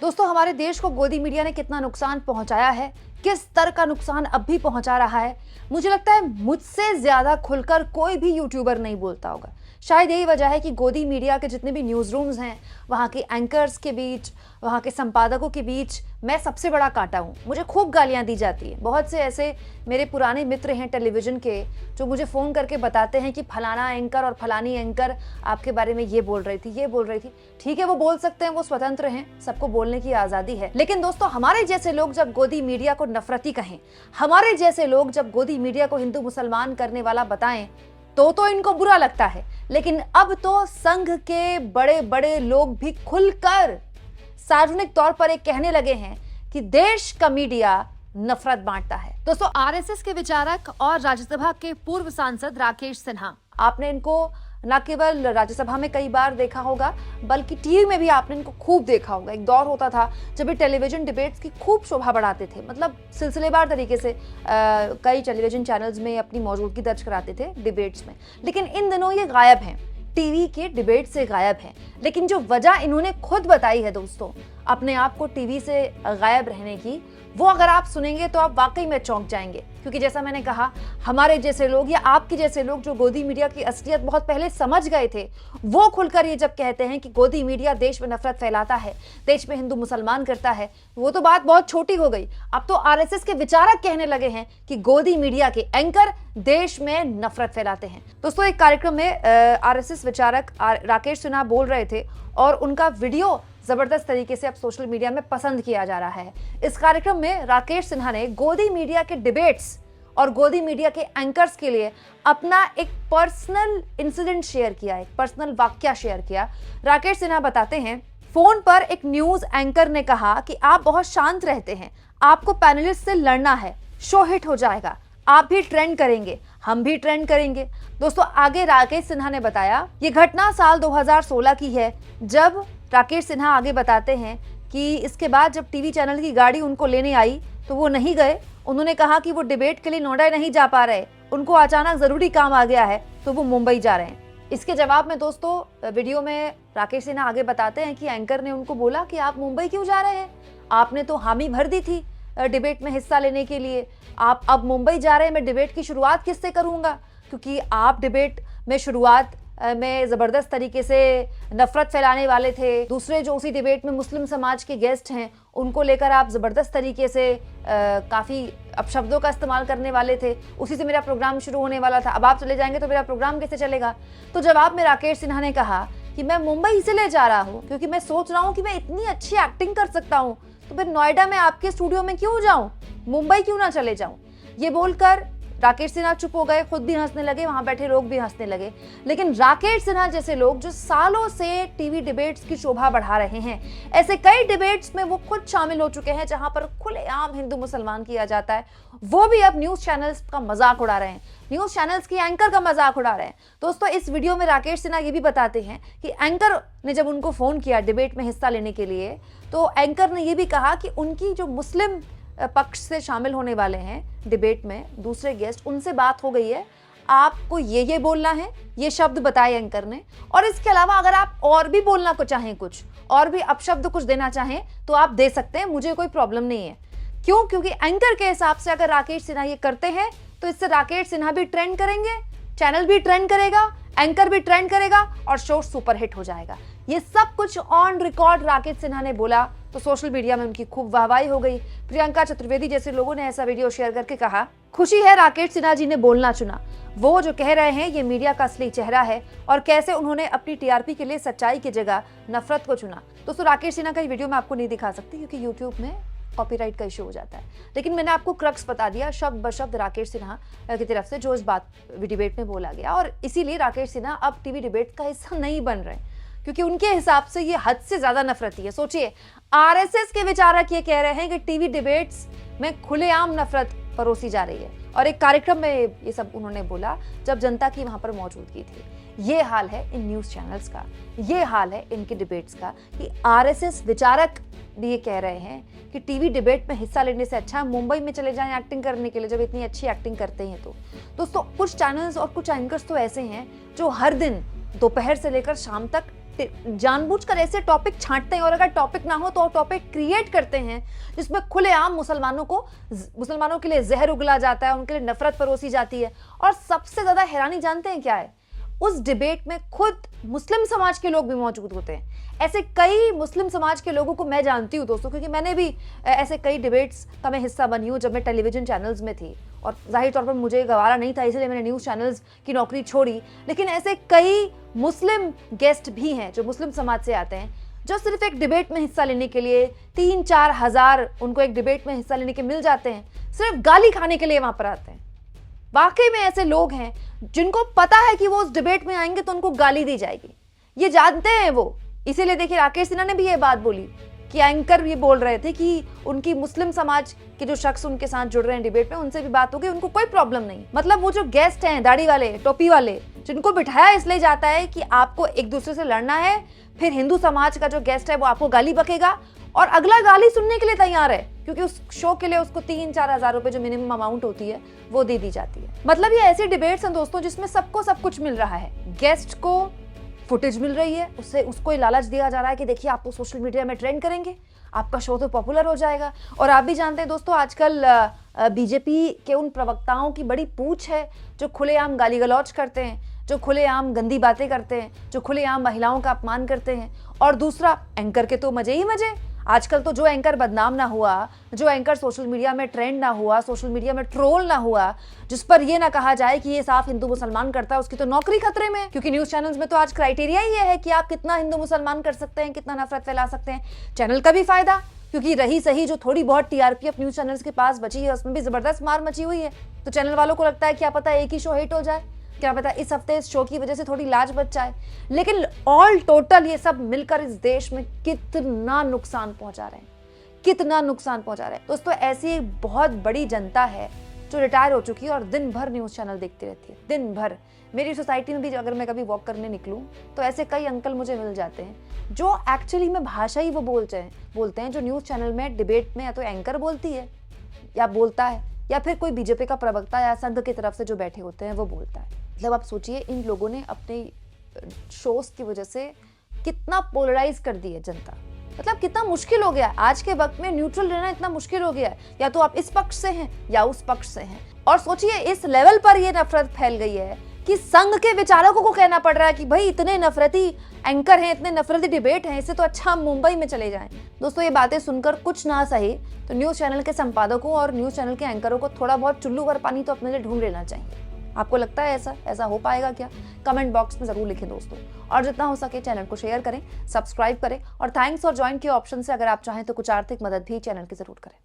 दोस्तों, हमारे देश को गोदी मीडिया ने कितना नुकसान पहुंचाया है, किस स्तर का नुकसान अब भी पहुंचा रहा है, मुझे लगता है मुझसे ज्यादा खुलकर कोई भी यूट्यूबर नहीं बोलता होगा। शायद यही वजह है कि गोदी मीडिया के जितने भी न्यूज़ रूम्स हैं, वहाँ के एंकर्स के बीच, वहाँ के संपादकों के बीच मैं सबसे बड़ा कांटा हूँ। मुझे खूब गालियाँ दी जाती हैं। बहुत से ऐसे मेरे पुराने मित्र हैं टेलीविज़न के, जो मुझे फ़ोन करके बताते हैं कि फलाना एंकर और फलानी एंकर आपके बारे में ये बोल रही थी, ये बोल रही थी। ठीक है, वो बोल सकते हैं, वो स्वतंत्र हैं, सबको बोलने की आज़ादी है। लेकिन दोस्तों, हमारे जैसे लोग जब गोदी मीडिया को नफरती कहें, हमारे जैसे लोग जब गोदी मीडिया को हिंदू मुसलमान करने वाला बताएं, तो इनको बुरा लगता है। लेकिन अब तो संघ के बड़े बड़े लोग भी खुलकर सार्वजनिक तौर पर एक कहने लगे हैं कि देश का मीडिया नफरत बांटता है। दोस्तों, आरएसएस के विचारक और राज्यसभा के पूर्व सांसद राकेश सिन्हा, आपने इनको न केवल राज्यसभा में कई बार देखा होगा, बल्कि टीवी में भी आपने इनको खूब देखा होगा। एक दौर होता था जब ये टेलीविजन डिबेट्स की खूब शोभा बढ़ाते थे, मतलब सिलसिलेवार तरीके से कई टेलीविजन चैनल्स में अपनी मौजूदगी दर्ज कराते थे डिबेट्स में। लेकिन इन दिनों ये गायब हैं, टीवी के डिबेट से गायब हैं। लेकिन जो वजह इन्होंने खुद बताई है दोस्तों, अपने आप को टीवी से गायब रहने की, वो अगर आप सुनेंगे तो आप वाकई में चौंक जाएंगे। क्योंकि जैसा मैंने कहा, हमारे जैसे लोग या आपके जैसे लोग जो गोदी मीडिया की असलियत बहुत पहले समझ गए थे, वो खुलकर ये जब कहते हैं कि गोदी मीडिया देश में नफरत फैलाता है, देश में हिंदू मुसलमान करता है, वो तो बात बहुत छोटी हो गई। अब तो आरएसएस के विचारक कहने लगे हैं कि गोदी मीडिया के एंकर देश में नफरत फैलाते हैं। दोस्तों, एक कार्यक्रम में आरएसएस विचारक राकेश सिन्हा बोल रहे थे और उनका वीडियो जबरदस्त तरीके से अब सोशल मीडिया में पसंद किया जा रहा है। इस कार्यक्रम में राकेश सिन्हा ने गोदी मीडिया के डिबेट्स और गोदी मीडिया के एंकर्स के लिए अपना एक पर्सनल इंसिडेंट शेयर किया, एक पर्सनल वाकया शेयर किया। राकेश सिन्हा बताते हैं, फोन पर एक न्यूज एंकर ने कहा कि आप बहुत शांत रहते हैं, आपको पैनलिस्ट से लड़ना है, शो हिट हो जाएगा, आप भी ट्रेंड करेंगे, हम भी ट्रेंड करेंगे। दोस्तों, आगे राकेश सिन्हा ने बताया, ये घटना साल 2016 की है, जब राकेश सिन्हा आगे बताते हैं कि इसके बाद जब टीवी चैनल की गाड़ी उनको लेने आई तो वो नहीं गए। उन्होंने कहा कि वो डिबेट के लिए नोएडा नहीं जा पा रहे, उनको अचानक जरूरी काम आ गया है तो वो मुंबई जा रहे हैं। इसके जवाब में दोस्तों, वीडियो में राकेश सिन्हा आगे बताते हैं कि एंकर ने उनको बोला कि आप मुंबई क्यों जा रहे हैं, आपने तो हामी भर दी थी डिबेट में हिस्सा लेने के लिए, आप अब मुंबई जा रहे हैं, मैं डिबेट की शुरुआत किससे करूंगा, क्योंकि आप डिबेट में शुरुआत में जबरदस्त तरीके से नफरत फैलाने वाले थे। दूसरे जो उसी डिबेट में मुस्लिम समाज के गेस्ट हैं, उनको लेकर आप जबरदस्त तरीके से काफ़ी अपशब्दों का इस्तेमाल करने वाले थे। उसी से मेरा प्रोग्राम शुरू होने वाला था, अब आप चले जाएंगे तो मेरा प्रोग्राम कैसे चलेगा। तो जवाब में राकेश सिन्हा ने कहा कि मैं मुंबई इसलिए जा रहा हूँ क्योंकि मैं सोच रहा हूँ कि मैं इतनी अच्छी एक्टिंग कर सकता हूँ, तो फिर नोएडा में आपके स्टूडियो में क्यों जाऊँ, मुंबई क्यों ना चले जाऊँ। ये बोलकर राकेश सिन्हा चुप हो गए, खुद भी हंसने लगे, वहां बैठे लोग भी हंसने लगे। लेकिन राकेश सिन्हा जैसे लोग जो सालों से टीवी डिबेट्स की शोभा बढ़ा रहे हैं, ऐसे कई डिबेट्स में वो खुद शामिल हो चुके हैं जहां पर खुलेआम हिंदू मुसलमान किया जाता है, वो भी अब न्यूज चैनल्स का मजाक उड़ा रहे हैं, न्यूज चैनल्स की एंकर का मजाक उड़ा रहे हैं। दोस्तों, इस वीडियो में राकेश सिन्हा ये भी बताते हैं कि एंकर ने जब उनको फोन किया डिबेट में हिस्सा लेने के लिए, तो एंकर ने ये भी कहा कि उनकी जो मुस्लिम पक्ष से शामिल होने वाले हैं डिबेट में, दूसरे गेस्ट, उनसे बात हो गई है, आपको ये बोलना है, ये शब्द बताए एंकर ने, और इसके अलावा अगर आप और भी बोलना को चाहें, कुछ और भी अपशब्द कुछ देना चाहें तो आप दे सकते हैं, मुझे कोई प्रॉब्लम नहीं है। क्यों? क्योंकि एंकर के हिसाब से अगर राकेश सिन्हा ये करते हैं तो इससे राकेश सिन्हा भी ट्रेंड करेंगे, चैनल भी ट्रेंड करेगा, एंकर भी ट्रेंड करेगा और शो सुपरहिट हो जाएगा। ये सब कुछ ऑन रिकॉर्ड राकेश सिन्हा ने बोला तो सोशल मीडिया में उनकी खूब वाहवाही हो गई। प्रियंका चतुर्वेदी जैसे लोगों ने ऐसा वीडियो शेयर करके कहा, खुशी है राकेश सिन्हा जी ने बोलना चुना, वो जो कह रहे हैं ये मीडिया का असली चेहरा है, और कैसे उन्होंने अपनी टीआरपी के लिए सच्चाई की जगह नफरत को चुना। दोस्तों, राकेश सिन्हा का वीडियो मैं आपको नहीं दिखा सकती क्योंकि यूट्यूब में कॉपीराइट का इशू हो जाता है, लेकिन मैंने आपको क्रक्स बता दिया शब्द ब शब्द राकेश सिन्हा की तरफ से जो इस बात डिबेट में बोला गया। और इसीलिए राकेश सिन्हा अब टीवी डिबेट का हिस्सा नहीं बन रहे, क्योंकि उनके हिसाब से ये हद से ज्यादा नफरती है। सोचिए, आरएसएस के विचारक ये कह रहे हैं कि टीवी डिबेट्स में खुलेआम नफरत परोसी जा रही है, और एक कार्यक्रम में ये सब उन्होंने बोला जब जनता की वहां पर मौजूदगी थी। ये हाल है इन न्यूज चैनल्स का, ये हाल है इनके डिबेट्स का कि आरएसएस विचारक भी ये कह रहे हैं कि टीवी डिबेट में हिस्सा लेने से अच्छा मुंबई में चले जाएं एक्टिंग करने के लिए, जब इतनी अच्छी एक्टिंग करते हैं। तो दोस्तों, कुछ चैनल्स और कुछ एंकर्स तो ऐसे हैं जो हर दिन दोपहर से लेकर शाम तक जानबूझकर ऐसे टॉपिक छांटते हैं और अगर टॉपिक ना हो तो टॉपिक क्रिएट करते हैं जिसमें खुलेआम मुसलमानों के लिए जहर उगला जाता है, उनके लिए नफरत परोसी जाती है। और सबसे ज्यादा हैरानी जानते हैं क्या है? उस डिबेट में खुद मुस्लिम समाज के लोग भी मौजूद होते हैं। ऐसे कई मुस्लिम समाज के लोगों को मैं जानती हूँ दोस्तों, क्योंकि मैंने भी ऐसे कई डिबेट्स का मैं हिस्सा बनी हूँ जब मैं टेलीविजन चैनल्स में थी, और जाहिर तौर पर मुझे गवारा नहीं था, इसलिए मैंने न्यूज़ चैनल्स की नौकरी छोड़ी। लेकिन ऐसे कई मुस्लिम गेस्ट भी हैं जो मुस्लिम समाज से आते हैं, जो सिर्फ एक डिबेट में हिस्सा लेने के लिए 3-4 हज़ार उनको एक डिबेट में हिस्सा लेने के मिल जाते हैं, सिर्फ गाली खाने के लिए वहाँ पर आते हैं। वाकई में ऐसे लोग हैं जिनको पता है कि वो उस डिबेट में आएंगे तो उनको गाली दी जाएगी, ये जानते हैं वो। इसीलिए देखिए राकेश सिन्हा ने भी ये बात बोली कि एंकर ये बोल रहे थे कि उनकी मुस्लिम समाज के जो शख्स उनके साथ जुड़ रहे हैं डिबेट में, उनसे भी बात हो गई, उनको कोई प्रॉब्लम नहीं। मतलब वो जो गेस्ट हैं दाढ़ी वाले, टोपी वाले, जिनको बिठाया इसलिए जाता है कि आपको एक दूसरे से लड़ना है, फिर हिंदू समाज का जो गेस्ट है वो आपको गाली बकेगा और अगला गाली सुनने के लिए तैयार है, क्योंकि उस शो के लिए उसको 3-4 हज़ार रुपए जो मिनिमम अमाउंट होती है वो दे दी जाती है। मतलब ये ऐसी डिबेट्स हैं दोस्तों जिसमें सबको सब कुछ मिल रहा है। गेस्ट को फुटेज मिल रही है, उसको लालच दिया जा रहा है कि देखिए आप तो सोशल मीडिया में ट्रेंड करेंगे, आपका शो तो पॉपुलर हो जाएगा। और आप भी जानते हैं दोस्तों आजकल बीजेपी के उन प्रवक्ताओं की बड़ी पूछ है जो खुलेआम गाली गलौज करते हैं, जो खुलेआम गंदी बातें करते हैं, जो खुलेआम महिलाओं का अपमान करते हैं। और दूसरा, एंकर के तो मजे ही मजे। आजकल तो जो एंकर बदनाम ना हुआ, जो एंकर सोशल मीडिया में ट्रेंड ना हुआ, सोशल मीडिया में ट्रोल ना हुआ, जिस पर ये ना कहा जाए कि ये साफ हिंदू मुसलमान करता है, उसकी तो नौकरी खतरे में। क्योंकि न्यूज चैनल्स में तो आज क्राइटेरिया ही है कि आप कितना हिंदू मुसलमान कर सकते हैं, कितना नफरत फैला सकते हैं। चैनल का भी फायदा, क्योंकि रही सही जो थोड़ी बहुत टीआरपी न्यूज चैनल्स के पास बची है उसमें भी जबरदस्त मार मची हुई है। तो चैनल वालों को लगता है क्या पता एक ही शो हिट हो जाए, क्या पता इस हफ्ते इस शो की वजह से थोड़ी लाज बच जाए। लेकिन ऑल टोटल ये सब मिलकर इस देश में कितना नुकसान पहुंचा रहे हैं, कितना नुकसान पहुंचा रहे हैं। दोस्तों ऐसी एक बहुत बड़ी जनता है जो रिटायर हो चुकी है और दिन भर न्यूज चैनल देखती रहती है, दिन भर। मेरी सोसाइटी में भी अगर मैं कभी वॉक करने निकलूं तो ऐसे कई अंकल मुझे मिल जाते हैं जो एक्चुअली में भाषा ही वो बोलते हैं जो न्यूज चैनल में डिबेट में या तो एंकर बोलती है या बोलता है, या फिर कोई बीजेपी का प्रवक्ता या संघ की तरफ से जो बैठे होते हैं वो बोलता है। मतलब आप सोचिए इन लोगों ने अपने शोज की वजह से कितना पोलराइज कर दी है जनता। मतलब कितना मुश्किल हो गया आज के वक्त में, न्यूट्रल रहना इतना मुश्किल हो गया है, या तो आप इस पक्ष से हैं या उस पक्ष से हैं। और सोचिए इस लेवल पर ये नफरत फैल गई है कि संघ के विचारकों को कहना पड़ रहा है कि भाई इतने नफरती एंकर हैं, इतने नफरती डिबेट हैं, इससे तो अच्छा हम मुंबई में चले जाएं। दोस्तों ये बातें सुनकर कुछ ना सही तो न्यूज चैनल के संपादकों और न्यूज चैनल के एंकरों को थोड़ा बहुत चुल्लू भर पानी तो अपने लिए ढूंढ लेना चाहिए। आपको लगता है ऐसा हो पाएगा क्या? कमेंट बॉक्स में जरूर लिखें दोस्तों। और जितना हो सके चैनल को शेयर करें, सब्सक्राइब करें और थैंक्स और ज्वाइन के ऑप्शन से अगर आप चाहें तो कुछ आर्थिक मदद भी चैनल की जरूर करें।